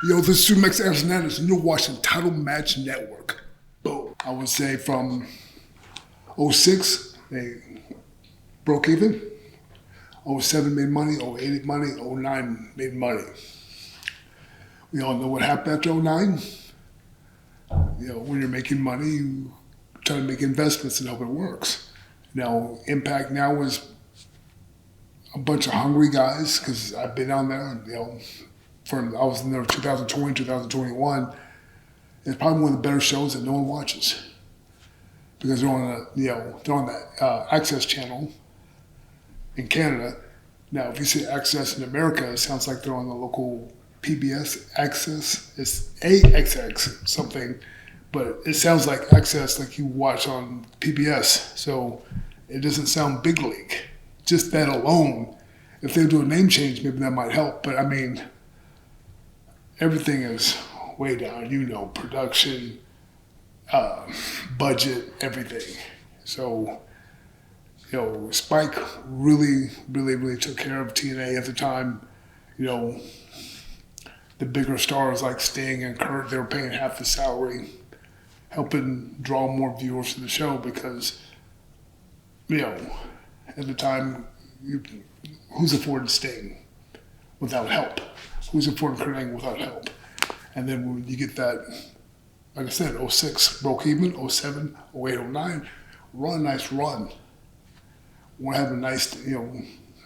Yo, this is Max Hernandez, and you're watching Title Match Network. Boom. I would say from '06, they broke even. '07 made money, '08 made money, '09 made money. We all know what happened after '09. When you're making money, you try to make investments and hope it works. Now, Impact now is a bunch of hungry guys, because I've been on there, I was in there 2020, 2021. It's probably one of the better shows that no one watches, because they're on the Access channel in Canada. Now, if you say Access in America, it sounds like they're on the local PBS Access. It's AXX something, but it sounds like Access like you watch on PBS. So it doesn't sound big league. Just that alone, if they do a name change, maybe that might help. But I mean, everything is way down. Production, budget, everything. So, Spike really, really, really took care of TNA at the time. The bigger stars like Sting and Kurt, they were paying half the salary, helping draw more viewers to the show because, at the time, who's affording Sting without help? Who's affording Kurt Angle without help? And then when you get that, like I said, '06 broke even, '07, '08, '09, run a nice run. Want to have a nice,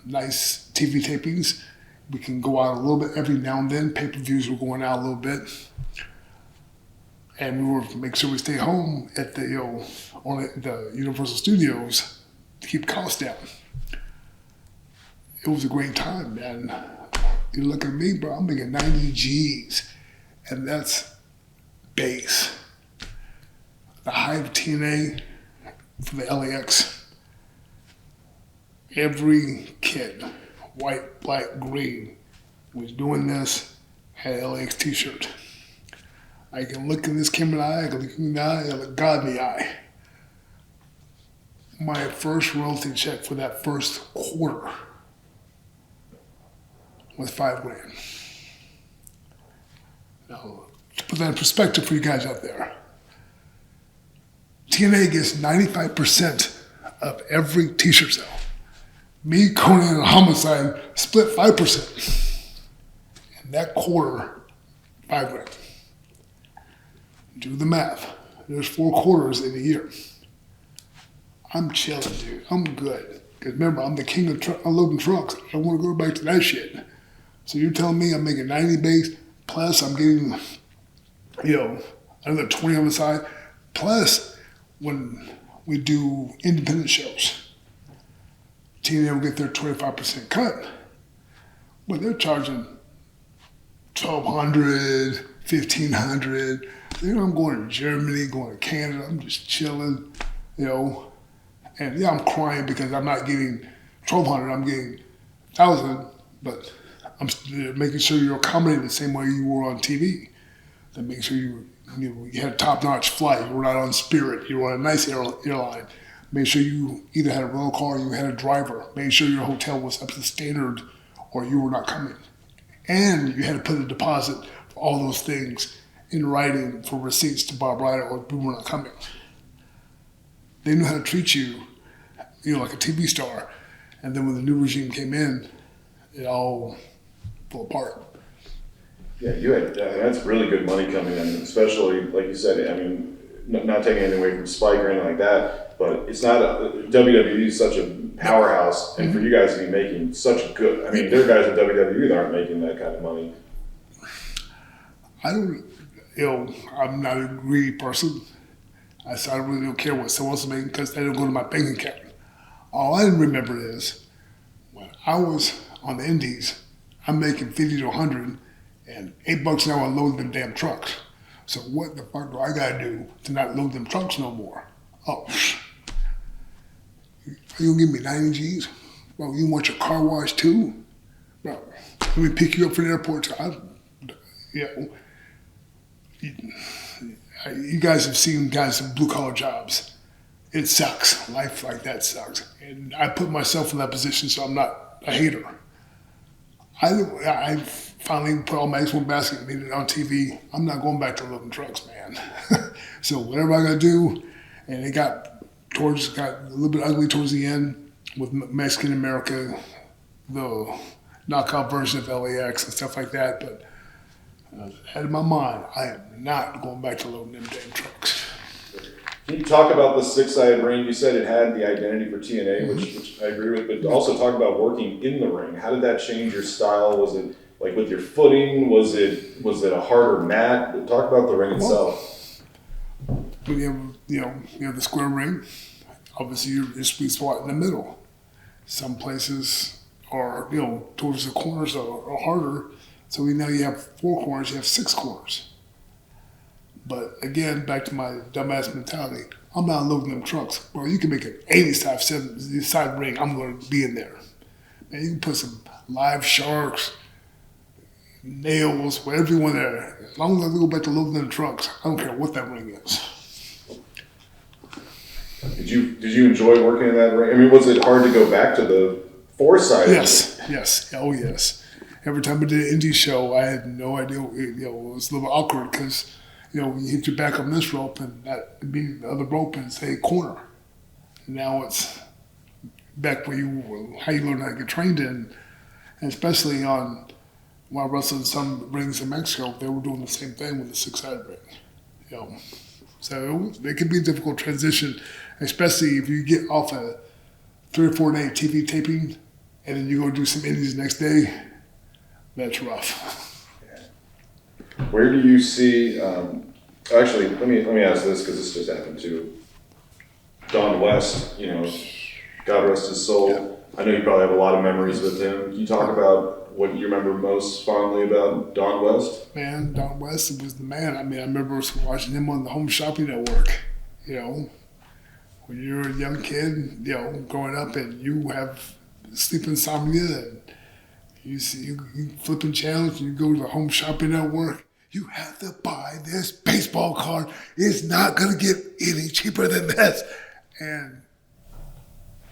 nice TV tapings. We can go out a little bit every now and then. Pay-per-views were going out a little bit. And we were make sure we stay home at the, on the Universal Studios to keep costs down. It was a great time, man. You look at me, bro, I'm making 90 G's. And that's base. The high of TNA for the LAX. Every kid, white, black, green, was doing this, had an LAX t-shirt. I can look in this camera in the eye, I can look in the eye, I can look God in the eye. My first royalty check for that first quarter was $5,000. Now, to put that in perspective for you guys out there, TNA gets 95% of every t-shirt sale. Me, Conan, and Homicide split 5%. And that quarter, $5,000. Do the math. There's 4 quarters in a year. I'm chilling, dude. I'm good. Because remember, I'm the king of unloading trucks. I don't want to go back to that shit. So you're telling me I'm making 90 base, plus I'm getting, another 20 on the side. Plus, when we do independent shows, TNA will get their 25% cut. But they're charging $1,200, $1,500. I'm going to Germany, going to Canada. I'm just chilling, And yeah, I'm crying because I'm not getting $1,200. I'm getting $1,000. But I'm making sure you're accommodated the same way you were on TV. Then make sure you had a top-notch flight. You were not on Spirit. You were on a nice airline. Make sure you either had a rental car or you had a driver. Make sure your hotel was up to the standard or you were not coming. And you had to put a deposit for all those things in writing for receipts to Bob Ryder or we were not coming. They knew how to treat you, like a TV star. And then when the new regime came in, it all fell apart. Yeah, that's really good money coming in, especially, like you said, I mean, not taking anything away from Spike or anything like that, but it's not, WWE is such a powerhouse, and for you guys to be making such good, I mean, there are guys at WWE that aren't making that kind of money. I'm not a greedy person. I really don't care what someone else is making because they don't go to my bank account. All I remember is when I was on the Indies, I'm making 50 to 100 and $8 an hour loading them damn trucks. So what the fuck do I gotta do to not load them trucks no more? Oh, you gonna give me 90 G's? Bro, you want your car washed too? Bro, let me pick you up from the airport. You guys have seen guys in blue collar jobs. It sucks. Life like that sucks. And I put myself in that position so I'm not a hater. finally put all my X1 basket and made it on TV. I'm not going back to living trucks, man. So whatever I got to do, and it got a little bit ugly towards the end with Mexican America, the knockout version of LAX and stuff like that. But out of my mind, I am not going back to loading them damn trucks. Can you talk about the six-sided ring? You said it had the identity for TNA, which I agree with, but also talk about working in the ring. How did that change your style? Was it like with your footing? Was it a harder mat? Talk about the ring itself. When you have the square ring, obviously your sweet spot in the middle. Some places are, towards the corners are harder. So we know you have 4 corners, you have 6 corners. But again, back to my dumbass mentality, I'm not loading them trucks. Bro, you can make an 80-side ring, I'm going to be in there. Man, you can put some live sharks, nails, whatever you want there. As long as I go back to loading them trucks, I don't care what that ring is. Did you enjoy working in that ring? I mean, was it hard to go back to the 4-sided? Yes. Oh, yes. Every time I did an indie show, I had no idea. It was a little awkward because, when you hit your back on this rope and the other rope is a corner. And now it's back where how you learn how to get trained in. And especially when I wrestled in some rings in Mexico, they were doing the same thing with the 6-sided ring. So it can be a difficult transition, especially if you get off a 3 or 4 day TV taping and then you go do some indies the next day. That's rough. Where do you see? Actually, let me ask this because this just happened to Don West. God rest his soul. Yeah. I know you probably have a lot of memories with him. Can you talk about what you remember most fondly about Don West? Man, Don West was the man. I mean, I remember watching him on the Home Shopping Network. When you're a young kid, growing up and you have sleep insomnia and you flipping channels, you go to the Home Shopping Network, you have to buy this baseball card. It's not going to get any cheaper than this. And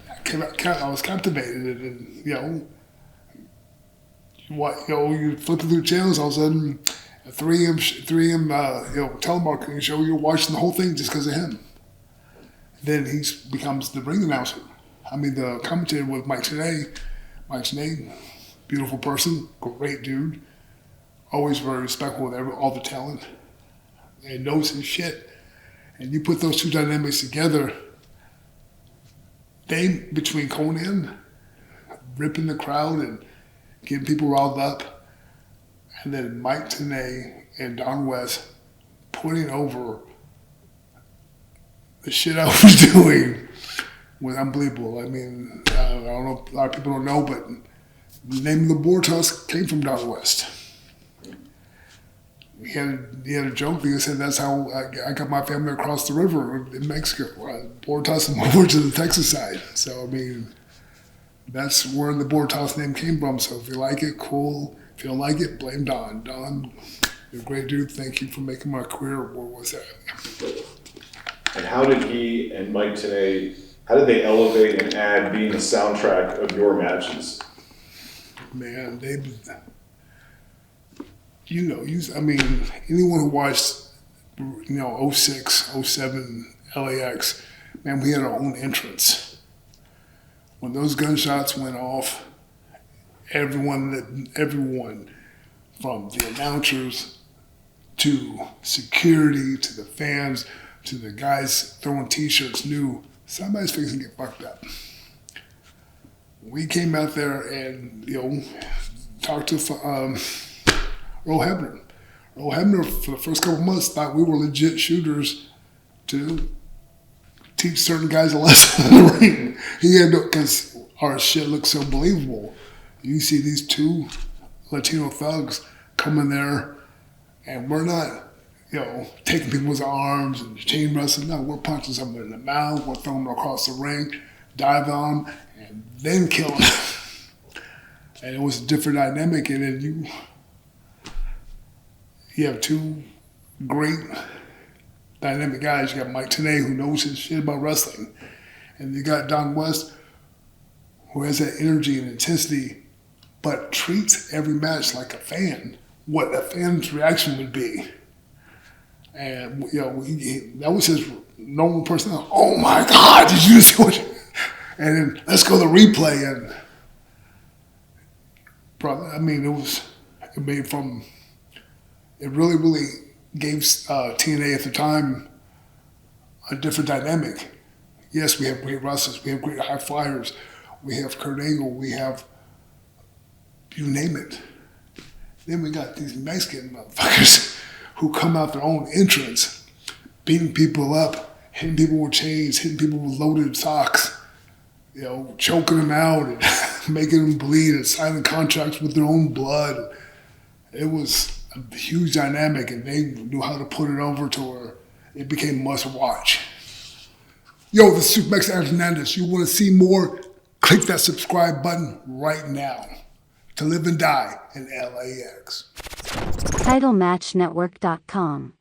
I was captivated. And, you're flipping through channels, all of a sudden, a 3 a.m. telemarketing show, you're watching the whole thing just because of him. Then he becomes the ring announcer. I mean, the commentator was Mike Tenay. Mike Tenay, beautiful person, great dude, always very respectful of all the talent, and knows his shit. And you put those two dynamics together, between Conan, ripping the crowd and getting people riled up, and then Mike Tenay and Don West putting over the shit I was doing was unbelievable. I mean, I don't know, a lot of people don't know, but the name of the boar tusk came from Don West. He had a joke. He said that's how I got my family across the river in Mexico. Boar tusk over to the Texas side. So, I mean, that's where the boar tusk name came from. So if you like it, cool. If you don't like it, blame Don. Don, you're a great dude. Thank you for making my career where was that. And how did he and Mike Tenay, how did they elevate and add being the soundtrack of your matches? Man, I mean, anyone who watched, 06, 07, LAX, man, we had our own entrance. When those gunshots went off, everyone from the announcers to security to the fans to the guys throwing T-shirts knew somebody's fixing to get fucked up. We came out there and, talked to Earl Hebner. Earl Hebner, for the first couple months, thought we were legit shooters to teach certain guys a lesson in the ring. He had because our shit looked so believable. You see these 2 Latino thugs come in there, and we're not, taking people's arms and chain wrestling. No, we're punching someone in the mouth, we're throwing them across the ring, dive on them, and then kill them. And it was a different dynamic, and then you have 2 great dynamic guys. You got Mike Tenay, who knows his shit about wrestling, and you got Don West, who has that energy and intensity, but treats every match like a fan, what a fan's reaction would be. And, that was his normal personality. Oh my God, did you see what? And then let's go to the replay. And it really gave TNA at the time a different dynamic. Yes, we have great wrestlers, we have great high flyers, we have Kurt Angle, we have, you name it. Then we got these Mexican motherfuckers who come out their own entrance, beating people up, hitting people with chains, hitting people with loaded socks, choking them out and making them bleed and signing contracts with their own blood. It was a huge dynamic, and they knew how to put it over to where it became must watch. Yo, this is Shawn Hernandez. You want to see more? Click that subscribe button right now. To live and die in LAX. TitleMatchNetwork.com